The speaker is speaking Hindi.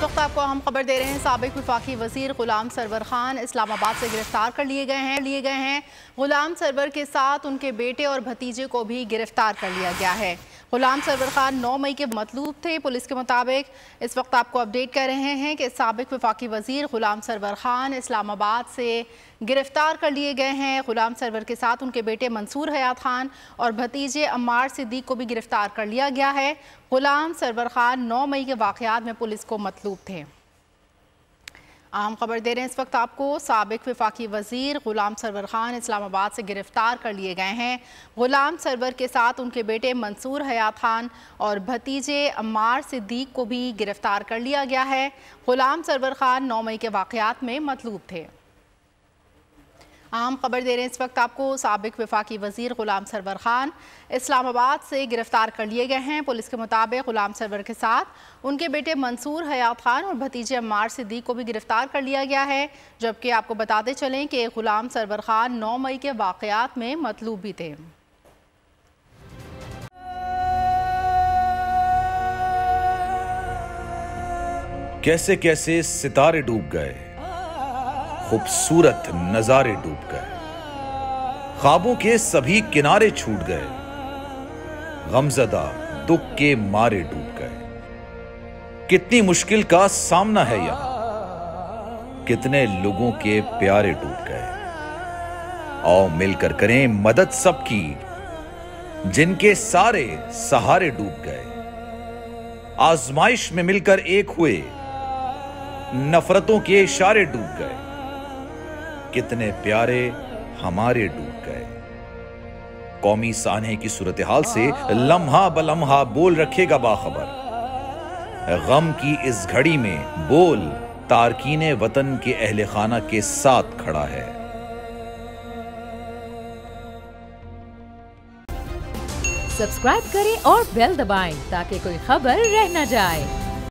इस वक्त आपको हम खबर दे रहे हैं, साबिक वफाकी वजीर गुलाम सरवर खान इस्लामाबाद से गिरफ्तार कर लिए गए हैं। गुलाम सरवर के साथ उनके बेटे और भतीजे को भी गिरफ्तार कर लिया गया है। गुलाम सरवर खान 9 मई के मतलूब थे। पुलिस के मुताबिक इस वक्त आपको अपडेट कर रहे हैं कि साबिक वफाकी वजीर गुलाम सरवर खान इस्लामाबाद से गिरफ्तार कर लिए गए हैं। गुलाम सरवर के साथ उनके बेटे मंसूर हयात खान और भतीजे अम्मार सिद्दीक को भी गिरफ्तार कर लिया गया है। गुलाम सरवर खान 9 मई के वाक़यात में पुलिस को मतलूब थे। अहम खबर दे रहे हैं इस वक्त आपको, साबिक वफाकी वजीर गुलाम सरवर खान इस्लामाबाद से गिरफ्तार कर लिए गए हैं। गुलाम सरवर के साथ उनके बेटे मंसूर हयात खान और भतीजे अम्मार सिद्दीक को भी गिरफ्तार कर लिया गया है। गुलाम सरवर खान 9 मई के वाक़यात में मतलूब थे। अहम खबर दे रहे हैं इस वक्त आपको, साबिक वफाकी वजीर गुलाम सरवर खान इस्लामाबाद से गिरफ्तार कर लिए गए हैं। पुलिस के मुताबिक गुलाम सरवर के साथ उनके बेटे मंसूर हयात खान और भतीजे अम्मार सिद्दीक को भी गिरफ्तार कर लिया गया है। जबकि आपको बताते चलें कि गुलाम सरवर खान 9 मई के वाक़यात में मतलूब भी थे। कैसे कैसे सितारे डूब गए, खूबसूरत नजारे डूब गए, ख्वाबों के सभी किनारे छूट गए, गमज़दा दुख के मारे डूब गए। कितनी मुश्किल का सामना है यहां, कितने लोगों के प्यारे डूब गए। आओ मिलकर करें मदद सबकी, जिनके सारे सहारे डूब गए। आजमाइश में मिलकर एक हुए, नफरतों के इशारे डूब गए। कितने प्यारे हमारे डूब गए। कौमी सानहे की सूरत हाल से लम्हा बलम्हा बोल रखेगा बाखबर। गम की इस घड़ी में बोल तारकीने वतन के अहले खाना के साथ खड़ा है। सब्सक्राइब करें और बेल दबाएं ताकि कोई खबर रह न जाए।